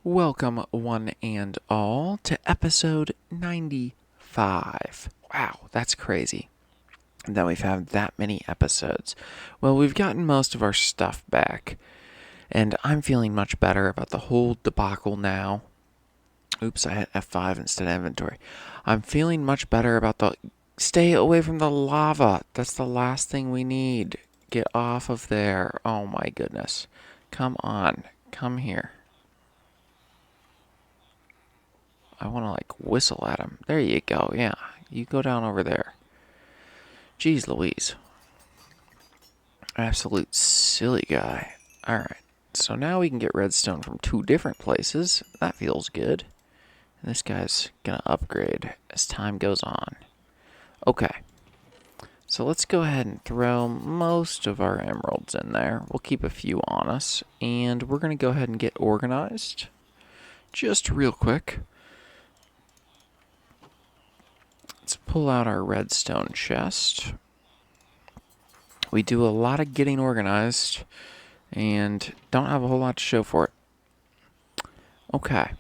Welcome, one and all, to episode 95. Wow, that's crazy that we've had that many episodes. Well, we've gotten most of our stuff back, and I'm feeling much better about the whole debacle now. Oops, I hit F5 instead of inventory. I'm feeling much better about the... Stay away from the lava. That's the last thing we need. Get off of there. Oh my goodness. Come on. Come here. I want to, whistle at him. There you go. Yeah, you go down over there. Jeez Louise. Absolute silly guy. Alright, so now we can get redstone from two different places. That feels good. And this guy's going to upgrade as time goes on. Okay, so let's go ahead and throw most of our emeralds in there. We'll keep a few on us. And we're going to go ahead and get organized. Just real quick. Let's pull out our redstone chest. We do a lot of getting organized and don't have a whole lot to show for it. Okay.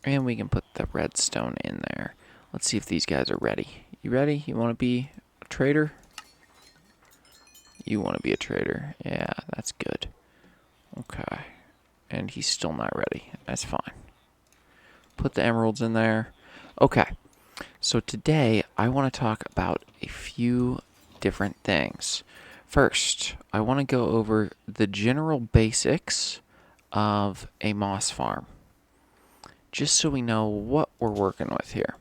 And we can put the redstone in there. Let's see if these guys are ready. You ready? You want to be a trader? You want to be a trader. Yeah, that's good. Okay. And he's still not ready. That's fine. Put the emeralds in there. Okay. So today I want to talk about a few different things. First, I want to go over the general basics of a moss farm, just so we know what we're working with here.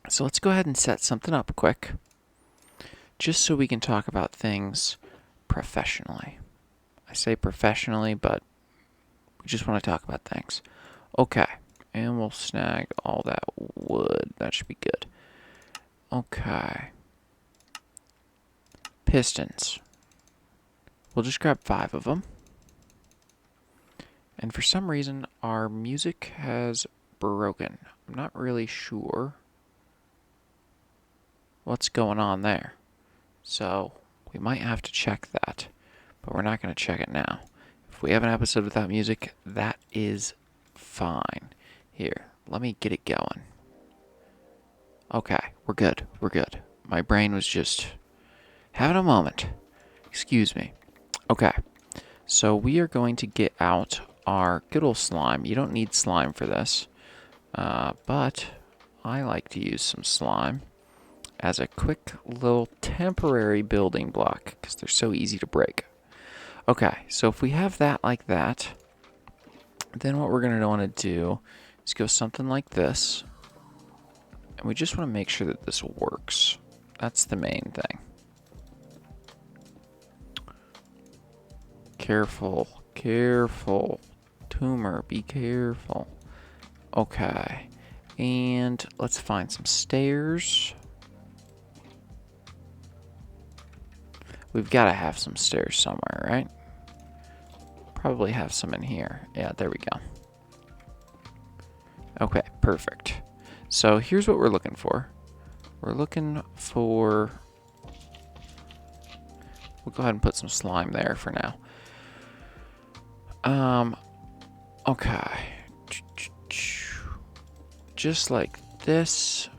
So let's go ahead and set something up quick, just so we can talk about things professionally. I say professionally, but we just want to talk about things. Okay, and we'll snag all that wood. That should be good. Okay. Pistons. We'll just grab 5 of them. And for some reason, our music has broken. I'm not really sure what's going on there. So we might have to check that, but we're not going to check it now. If we have an episode without music, that is fine. Here, let me get it going. Okay, we're good. We're good. My brain was just having a moment. Excuse me. Okay, so we are going to get out our good old slime. You don't need slime for this, but I like to use some slime as a quick little temporary building block because they're so easy to break. Okay, so if we have that like that, then what we're going to want to do is go something like this. And we just want to make sure that this works. That's the main thing. Careful, careful. Tumor, be careful. Okay. And let's find some stairs. We've got to have some stairs somewhere, right? Probably have some in here. Yeah, there we go. Okay, perfect. So here's what we're looking for. We're looking for... We'll go ahead and put some slime there for now. Okay. Just like this.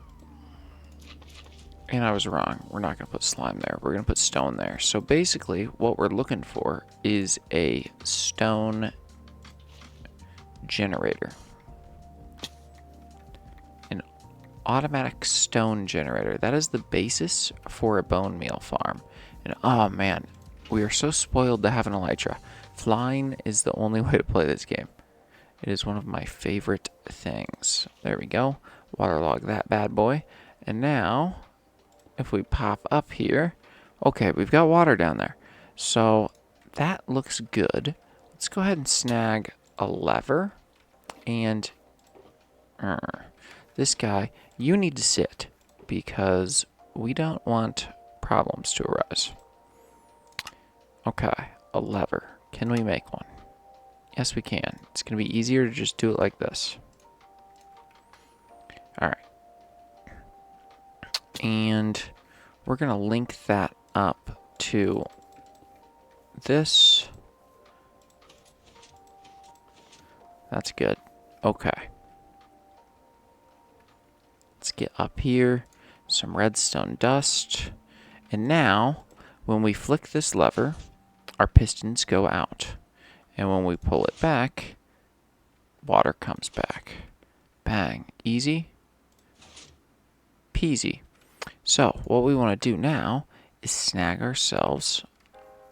And I was wrong. We're not going to put slime there. We're going to put stone there. So basically, what we're looking for is a stone generator. An automatic stone generator. That is the basis for a bone meal farm. And oh man, we are so spoiled to have an elytra. Flying is the only way to play this game. It is one of my favorite things. There we go. Waterlog that bad boy. And now, if we pop up here, okay, we've got water down there. So that looks good. Let's go ahead and snag a lever. And this guy, you need to sit because we don't want problems to arise. Okay, a lever. Can we make one? Yes, we can. It's going to be easier to just do it like this. All right. And we're going to link that up to this. That's good. Okay. Let's get up here. Some redstone dust. And now, when we flick this lever, our pistons go out. And when we pull it back, water comes back. Bang. Easy peasy. So, what we want to do now is snag ourselves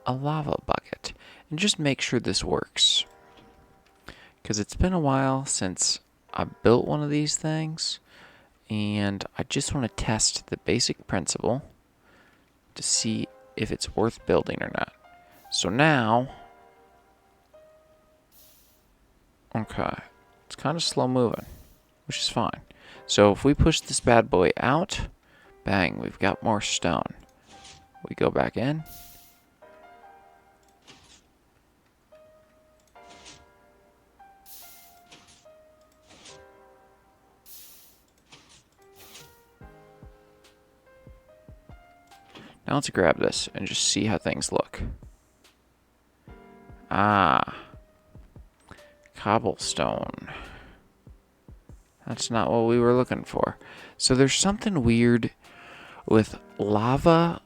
a lava bucket. And just make sure this works. Because it's been a while since I built one of these things. And I just want to test the basic principle to see if it's worth building or not. So now, okay, it's kind of slow moving, which is fine. So if we push this bad boy out, bang, we've got more stone. We go back in. Now let's grab this and just see how things look. Ah, cobblestone. That's not what we were looking for. So there's something weird with lava.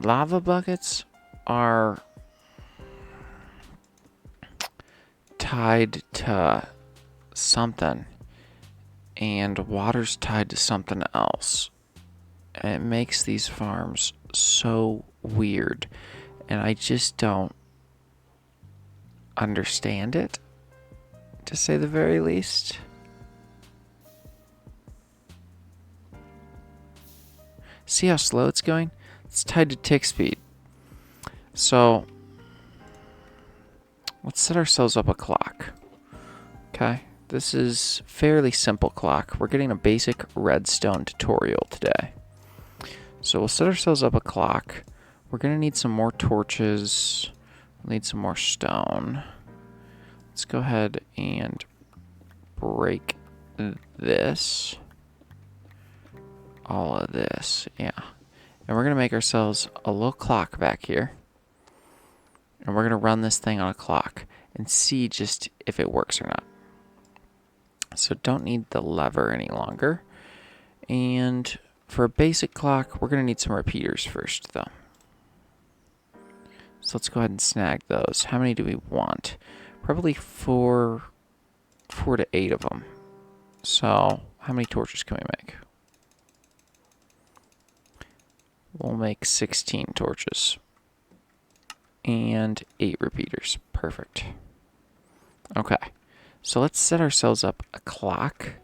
Lava buckets are tied to something, and water's tied to something else. And it makes these farms so weird, and I just don't understand it, to say the very least. See how slow it's going? It's tied to tick speed. So let's set ourselves up a clock. Okay, this is fairly simple clock. We're getting a basic redstone tutorial today. So we'll set ourselves up a clock. We're gonna need some more torches. We'll need some more stone. Let's go ahead and break this. All of this, yeah. And we're gonna make ourselves a little clock back here. And we're gonna run this thing on a clock and see just if it works or not. So don't need the lever any longer. And for a basic clock, we're gonna need some repeaters first though. So let's go ahead and snag those. How many do we want? Probably four to 8 of them. So how many torches can we make? We'll make 16 torches. And 8 repeaters. Perfect. Okay. So let's set ourselves up a clock.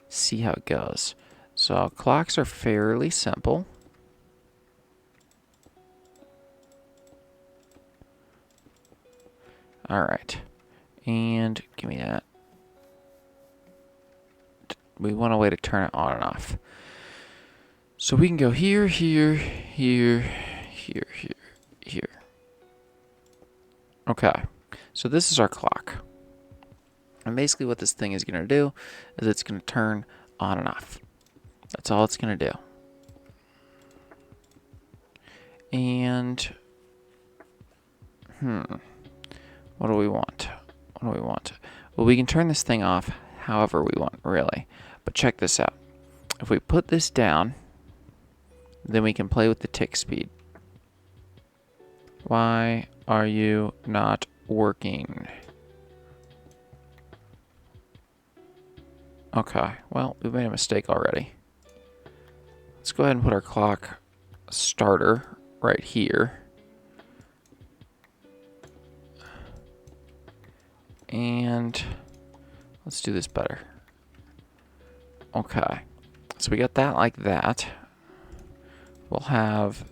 See how it goes. So clocks are fairly simple. Alright. And give me that. We want a way to turn it on and off. So we can go here, here, here, here, here, here. Okay. So this is our clock. And basically what this thing is going to do is it's going to turn on and off. That's all it's going to do. And, what do we want? What do we want? Well, we can turn this thing off however we want, really. But check this out. If we put this down, then we can play with the tick speed. Why are you not working? Okay, well, we made a mistake already. Let's go ahead and put our clock starter right here. And let's do this better. Okay, so we got that like that. We'll have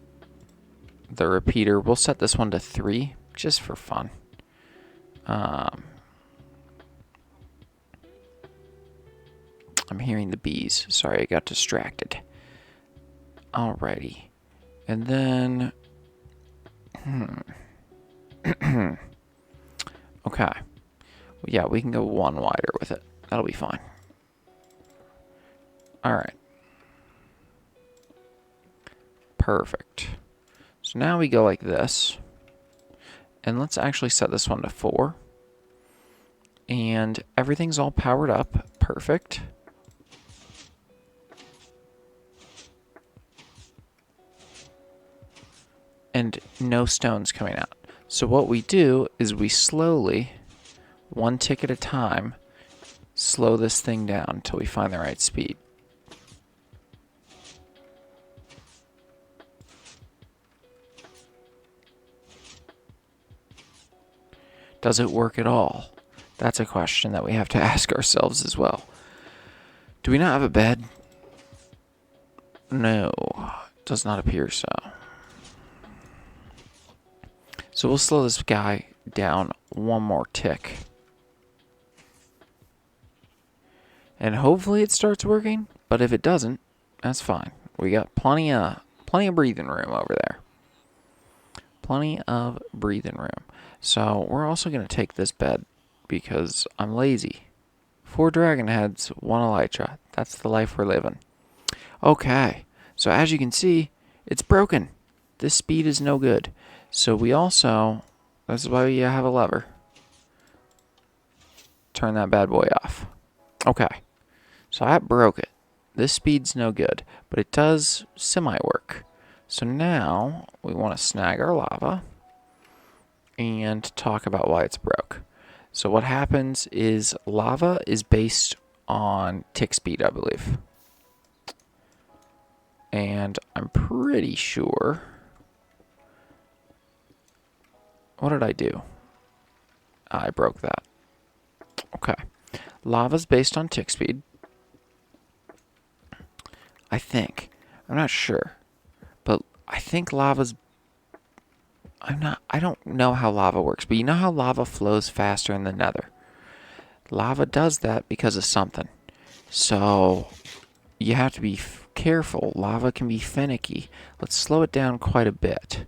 the repeater. We'll set this one to 3 just for fun. I'm hearing the bees. Sorry, I got distracted. Alrighty. And then... okay. Yeah, we can go 1 wider with it. That'll be fine. Alright. Perfect. So now we go like this. And let's actually set this one to 4. And everything's all powered up. Perfect. And no stones coming out. So what we do is we slowly, one tick at a time, slow this thing down until we find the right speed. Does it work at all? That's a question that we have to ask ourselves as well. Do we not have a bed? No, does not appear so. So we'll slow this guy down one more tick. And hopefully it starts working, but if it doesn't, that's fine. We got plenty of breathing room over there. Plenty of breathing room. So we're also going to take this bed because I'm lazy. 4 dragon heads, 1 elytra. That's the life we're living. Okay, so as you can see, it's broken. This speed is no good. So we also, this is why we have a lever. Turn that bad boy off. Okay, so that broke it. This speed's no good, but it does semi-work. So now we want to snag our lava and talk about why it's broke. So what happens is lava is based on tick speed, I believe. And I'm pretty sure... What did I do? I broke that. Okay. Lava's based on tick speed. I think. I'm not sure. But I think lava's... I don't know how lava works, but you know how lava flows faster in the nether? Lava does that because of something. So you have to be careful. Lava can be finicky. Let's slow it down quite a bit.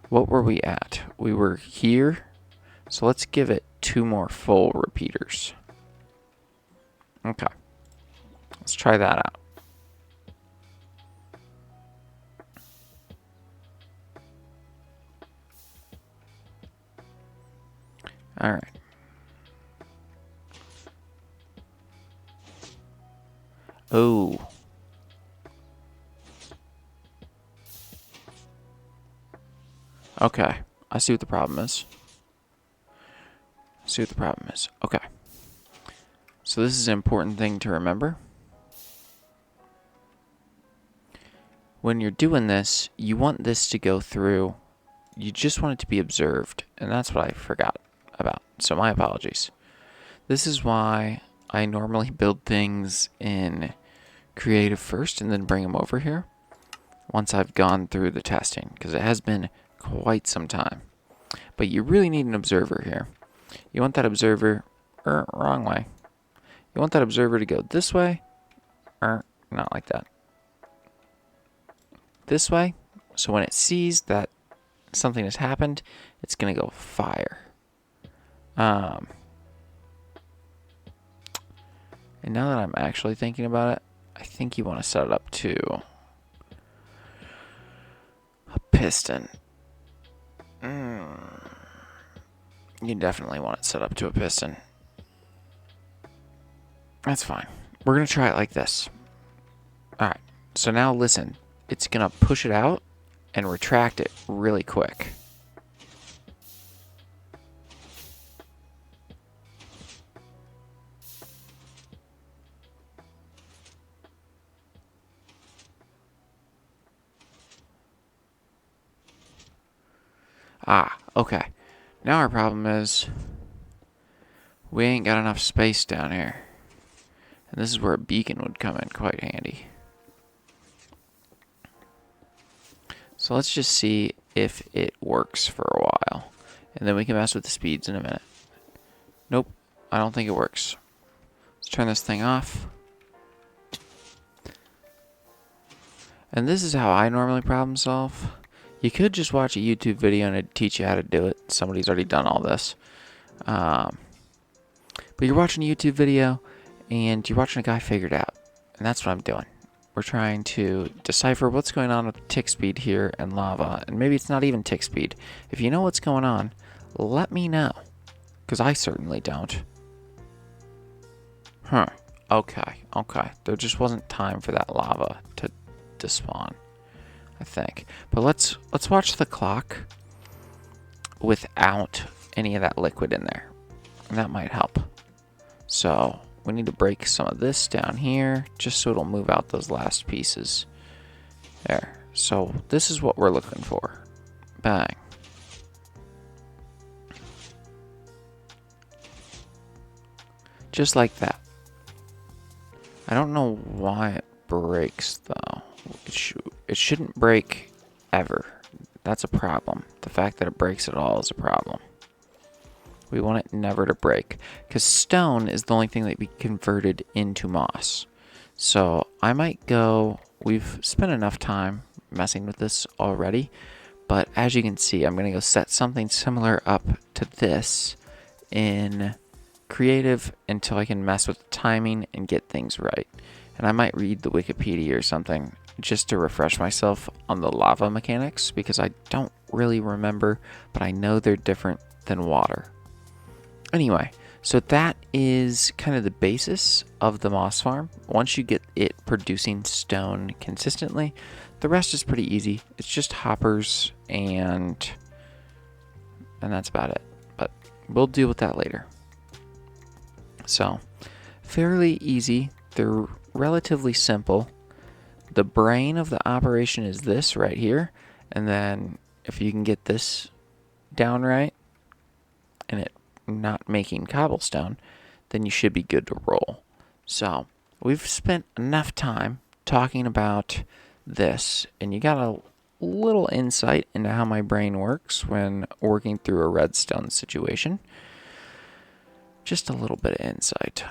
What were we at? We were here. So let's give it 2 more full repeaters. Okay. Let's try that out. All right. Oh. Okay. I see what the problem is. Okay. So this is an important thing to remember. When you're doing this, you want this to go through. You just want it to be observed. And that's what I forgot about. So my apologies. This is why I normally build things in creative first and then bring them over here once I've gone through the testing, because it has been quite some time. But you really need an observer here. You want that observer, wrong way. You want that observer to go this way, not like that. This way, so when it sees that something has happened, it's going to go fire. And now that I'm actually thinking about it, I think you want to set it up to a piston. You definitely want it set up to a piston. That's fine. We're going to try it like this. Alright, so now listen. It's going to push it out and retract it really quick. Okay. Now our problem is we ain't got enough space down here. And this is where a beacon would come in quite handy. So let's just see if it works for a while. And then we can mess with the speeds in a minute. Nope, I don't think it works. Let's turn this thing off. And this is how I normally problem solve. You could just watch a YouTube video and it'd teach you how to do it. Somebody's already done all this. But you're watching a YouTube video and you're watching a guy figure it out. And that's what I'm doing. we're trying to decipher what's going on with tick speed here and lava. And maybe it's not even tick speed. If you know what's going on, let me know. Because I certainly don't. Huh. Okay. There just wasn't time for that lava to spawn, I think. But let's watch the clock without any of that liquid in there. And that might help. So we need to break some of this down here just so it'll move out those last pieces. There. So this is what we're looking for. Bang. Just like that. I don't know why it breaks though. It shouldn't break ever. That's a problem. The fact that it breaks at all is a problem. We want it never to break, because stone is the only thing that can be converted into moss. So I might go, we've spent enough time messing with this already, but as you can see, I'm going to go set something similar up to this in creative until I can mess with the timing and get things right. And I might read the Wikipedia or something just to refresh myself on the lava mechanics, because I don't really remember, but I know they're different than water. Anyway, so that is kind of the basis of the moss farm. Once you get it producing stone consistently, the rest is pretty easy. It's just hoppers and that's about it. But we'll deal with that later. So, fairly easy. They're relatively simple. The brain of the operation is this right here. And then if you can get this down right and it not making cobblestone, then you should be good to roll. So we've spent enough time talking about this, and you got a little insight into how my brain works when working through a redstone situation. Just a little bit of insight.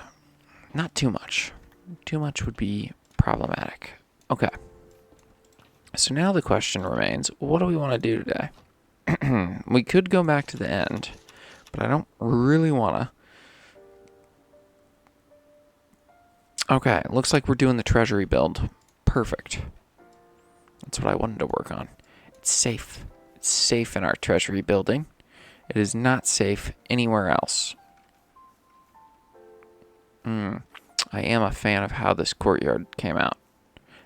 Not too much. Too much would be problematic. Okay. So now the question remains, what do we want to do today? We could go back to the end, but I don't really want to. Okay, looks like we're doing the treasury build. Perfect. That's what I wanted to work on. It's safe. It's safe in our treasury building. It is not safe anywhere else. I am a fan of how this courtyard came out.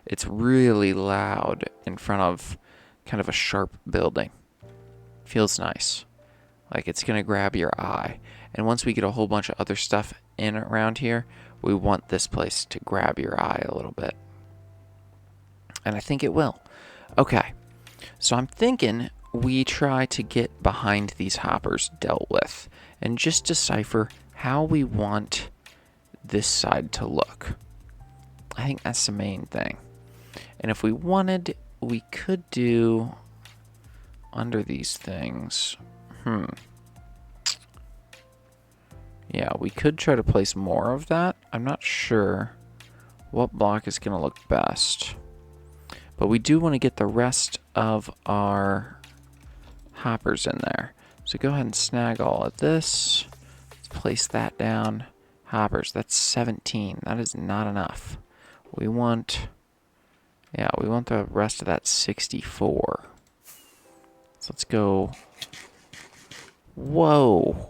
It's really loud in front of kind of a sharp building. Feels nice. Like it's going to grab your eye. And once we get a whole bunch of other stuff in around here, we want this place to grab your eye a little bit. And I think it will. Okay. So I'm thinking we try to get behind these hoppers dealt with and just decipher how we want this side to look. I think that's the main thing. And if we wanted, we could do under these things. Yeah, we could try to place more of that. I'm not sure what block is going to look best. But we do want to get the rest of our hoppers in there. So go ahead and snag all of this. Let's place that down. Hoppers, that's 17. That is not enough. We want the rest of that 64. So let's go. Whoa.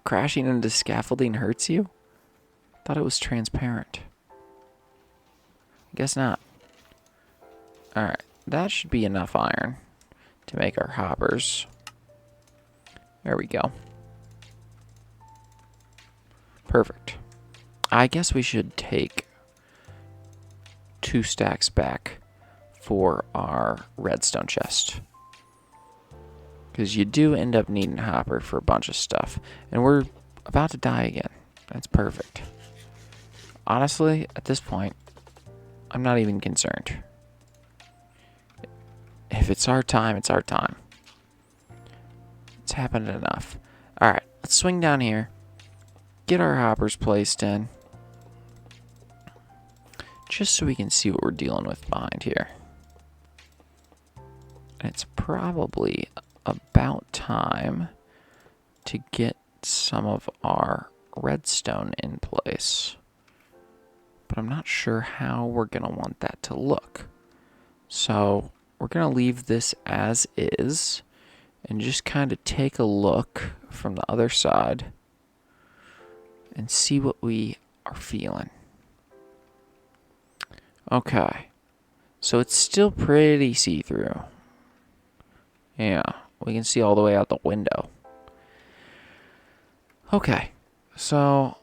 Crashing into scaffolding hurts you? Thought it was transparent. Guess not. Alright, that should be enough iron to make our hoppers. There we go. Perfect. I guess we should take 2 stacks back for our redstone chest. Because you do end up needing hopper for a bunch of stuff. And we're about to die again. That's perfect. Honestly, at this point, I'm not even concerned. If it's our time, it's our time. It's happened enough. Alright, let's swing down here. Get our hoppers placed in. Just so we can see what we're dealing with behind here. And it's probably about time to get some of our redstone in place. but I'm not sure how we're going to want that to look. So we're going to leave this as is and just kind of take a look from the other side and see what we are feeling. Okay, so it's still pretty see-through. Yeah, we can see all the way out the window. Okay, so,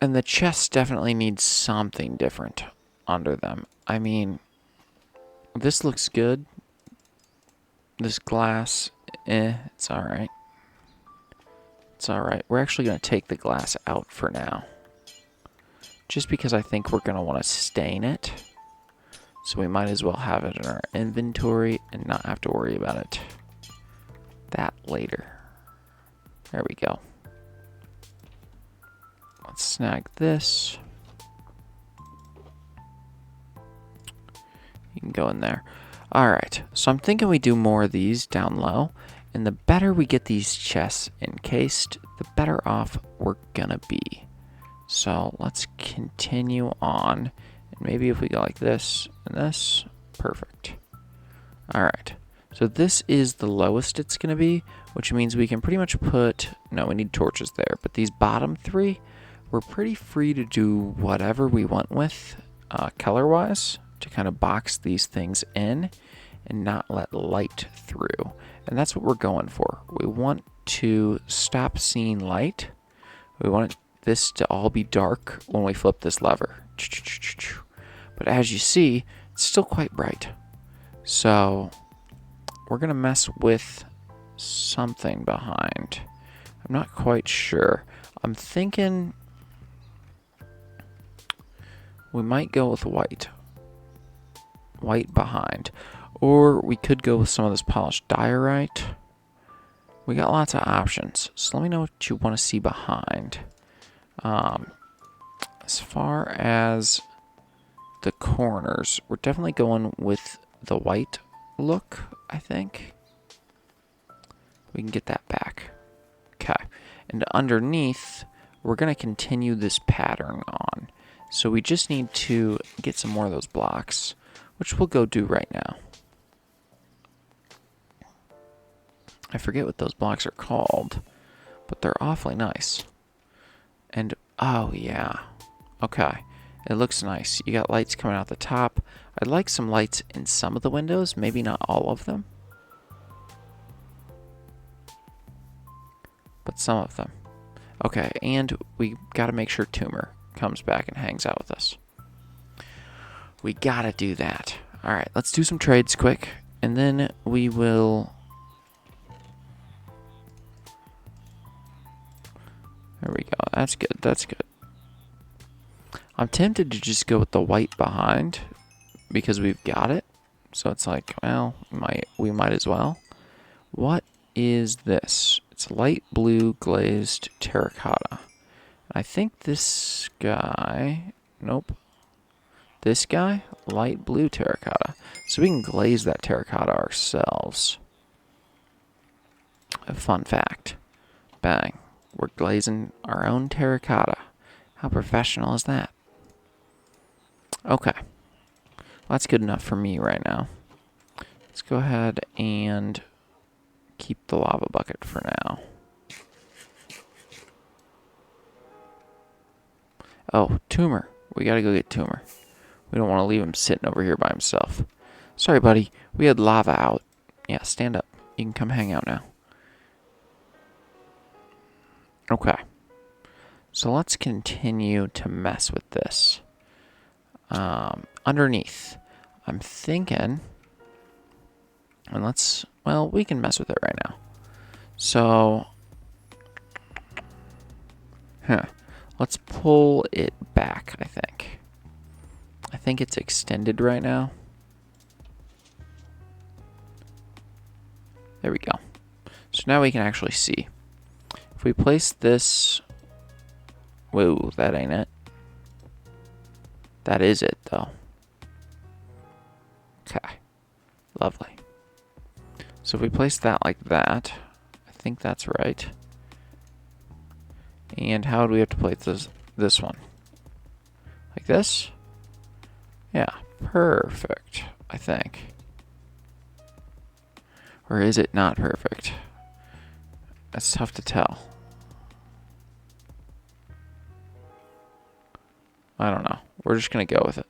and the chests definitely need something different under them. I mean, this looks good. This glass, it's alright. It's alright. We're actually going to take the glass out for now. Just because I think we're going to want to stain it. So we might as well have it in our inventory and not have to worry about it. That later. There we go. Let's snag this. You can go in there. Alright, so I'm thinking we do more of these down low. And the better we get these chests encased, the better off we're gonna be. So let's continue on. And maybe if we go like this and this, perfect. Alright, so this is the lowest it's gonna be, which means we can pretty much put, no, we need torches there, but these bottom three, we're pretty free to do whatever we want with, color-wise, to kind of box these things in and not let light through. And that's what we're going for. We want to stop seeing light. We want this to all be dark when we flip this lever. But as you see, it's still quite bright. So we're going to mess with something behind. I'm not quite sure. I'm thinking we might go with white. White behind. Or we could go with some of this polished diorite. We got lots of options. So let me know what you want to see behind. As far as the corners, we're definitely going with the white look, I think. We can get that back. Okay. And underneath, we're going to continue this pattern on. So we just need to get some more of those blocks, which we'll go do right now. I forget what those blocks are called, but they're awfully nice. And, oh yeah. Okay. It looks nice. You got lights coming out the top. I'd like some lights in some of the windows, maybe not all of them. But some of them. Okay, and we gotta make sure Tumor comes back and hangs out with us. We gotta do that. Alright, let's do some trades quick, and then we will... There we go. That's good. That's good. I'm tempted to just go with the white behind because we've got it. So it's like, well, we might as well. What is this? It's light blue glazed terracotta. I think this guy... Nope. This guy? Light blue terracotta. So we can glaze that terracotta ourselves. A fun fact. Bang. We're glazing our own terracotta. How professional is that? Okay. Well, that's good enough for me right now. Let's go ahead and keep the lava bucket for now. Oh, Tumor. We gotta go get Tumor. We don't want to leave him sitting over here by himself. Sorry, buddy. We had lava out. Yeah, stand up. You can come hang out now. Okay. So let's continue to mess with this. Underneath, I'm thinking, and let's, well, we can mess with it right now. So, let's pull it back, I think. I think it's extended right now. There we go. So now we can actually see. If we place this... Whoa, that ain't it. That is it, though. Okay. Lovely. So if we place that like that, I think that's right. And how do we have to place this one? Like this? Yeah, perfect, I think. Or is it not perfect? That's tough to tell. I don't know. We're just going to go with it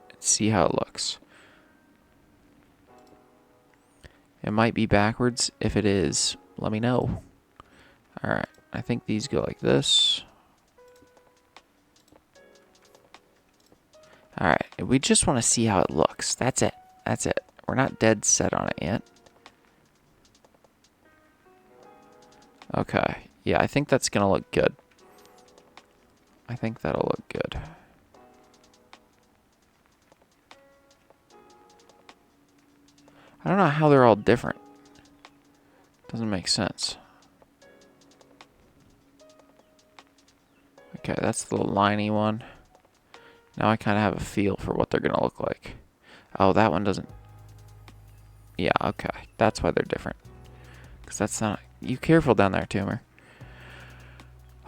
and see how it looks. It might be backwards. If it is, let me know. Alright, I think these go like this. Alright, we just want to see how it looks. That's it. That's it. We're not dead set on it yet. Okay. Yeah, I think that's going to look good. I think that'll look good. I don't know how they're all different. Doesn't make sense. Okay, that's the little liney one. Now I kind of have a feel for what they're going to look like. Oh, that one doesn't. Yeah, okay. That's why they're different. Because that's not... You careful down there, Tumor.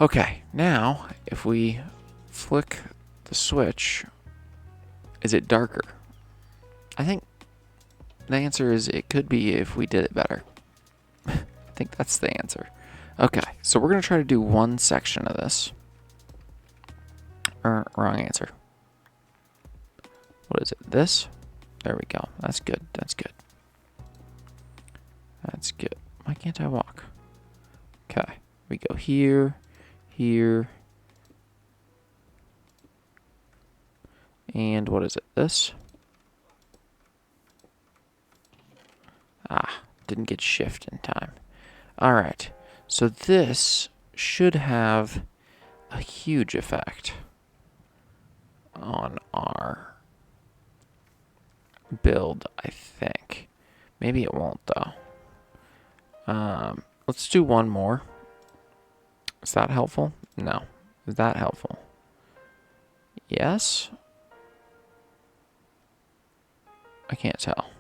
Okay, now, if we flick the switch, is it darker? I think the answer is it could be if we did it better. I think that's the answer. Okay, so we're going to try to do one section of this. Wrong answer. What is it? This? There we go. That's good. That's good. That's good. Why can't I walk? Okay. We go here, here. And what is it? This? Ah, didn't get shift in time. Alright. So this should have a huge effect on our build, I think. Maybe it won't, though. Let's do one more. Is that helpful? No. Is that helpful? Yes? I can't tell.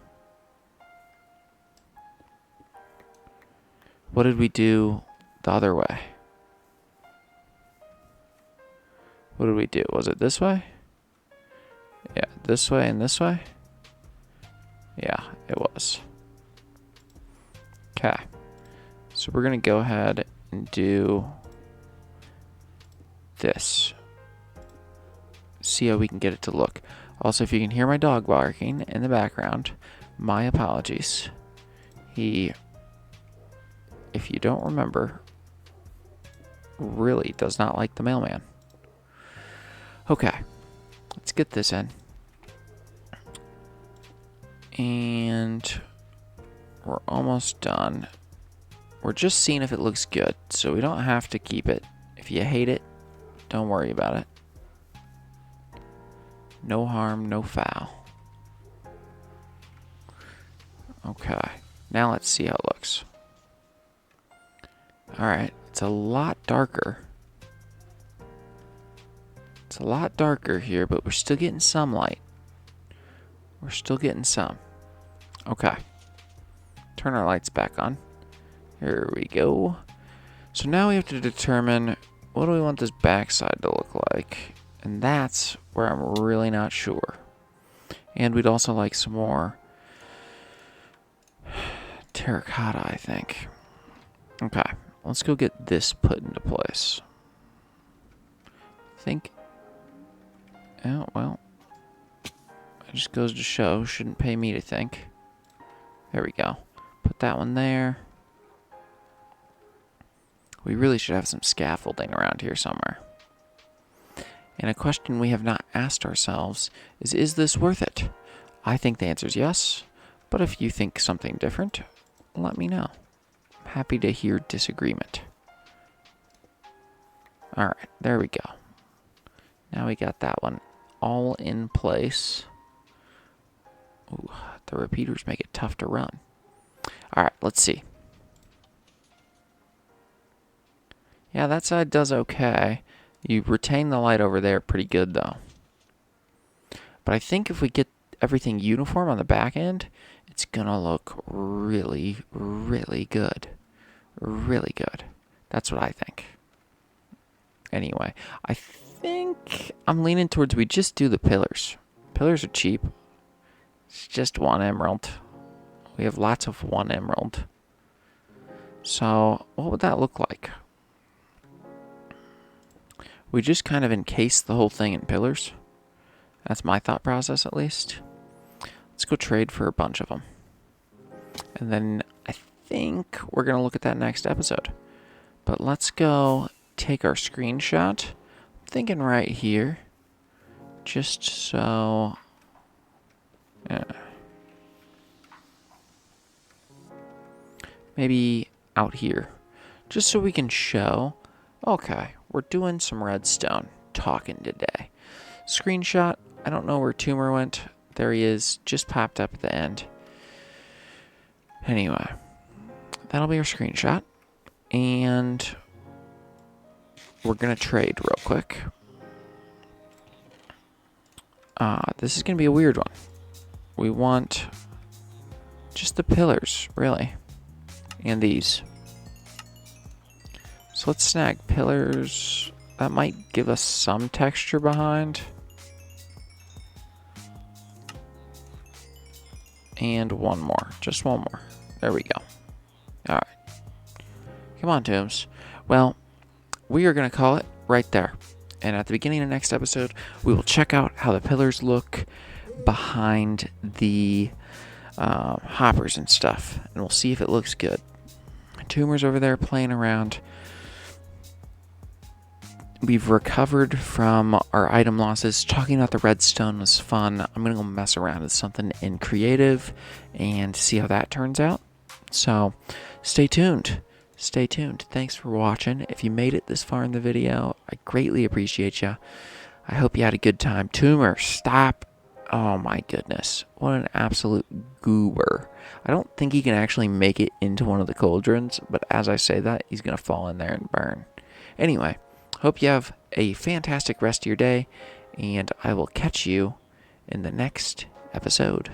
What did we do the other way? What did we do? Was it this way? Yeah, this way and this way? Yeah, it was. Okay. So we're going to go ahead and do this. See how we can get it to look. Also, if you can hear my dog barking in the background, my apologies. He, if you don't remember, really does not like the mailman. Okay. Let's get this in. And we're almost done. We're just seeing if it looks good, so we don't have to keep it. If you hate it, don't worry about it. No harm, no foul. Okay, now let's see how it looks. Alright, it's a lot darker. It's a lot darker here, but we're still getting some light. We're still getting some. Okay. Turn our lights back on. Here we go. So now we have to determine what do we want this backside to look like. And that's where I'm really not sure. And we'd also like some more terracotta, I think. Okay, let's go get this put into place. I think... Oh, well. It just goes to show. Shouldn't pay me to think. There we go. Put that one there. We really should have some scaffolding around here somewhere. And a question we have not asked ourselves is this worth it? I think the answer is yes, but if you think something different, let me know. I'm happy to hear disagreement. Alright, there we go. Now we got that one all in place. Ooh, the repeaters make it tough to run. Alright, let's see. Yeah, that side does okay. You retain the light over there pretty good, though. But I think if we get everything uniform on the back end, it's gonna look really, really good. Really good. That's what I think. Anyway, I think I'm leaning towards we just do the pillars. Pillars are cheap. It's just 1 emerald. We have lots of 1 emerald. So what would that look like? We just kind of encase the whole thing in pillars. That's my thought process, at least. Let's go trade for a bunch of them. And then I think we're going to look at that next episode. But let's go take our screenshot. I'm thinking right here. Just so... yeah. Maybe out here. Just so we can show... okay, we're doing some redstone talking today. Screenshot. I don't know where Tumor went. There he is. Just popped up at the end. Anyway. That'll be our screenshot. And we're going to trade real quick. This is going to be a weird one. We want just the pillars, really. And these. So let's snag pillars. That might give us some texture behind. And one more. Just one more. There we go. Alright. Come on, Tombs. Well, we are going to call it right there. And at the beginning of the next episode, we will check out how the pillars look behind the hoppers and stuff. And we'll see if it looks good. Tumor's over there playing around. We've recovered from our item losses. Talking about the redstone was fun. I'm going to go mess around with something in creative and see how that turns out. So stay tuned. Stay tuned. Thanks for watching. If you made it this far in the video, I greatly appreciate you. I hope you had a good time. Tumor, stop. Oh my goodness. What an absolute goober. I don't think he can actually make it into one of the cauldrons, but as I say that, he's going to fall in there and burn. Anyway. Hope you have a fantastic rest of your day, and I will catch you in the next episode.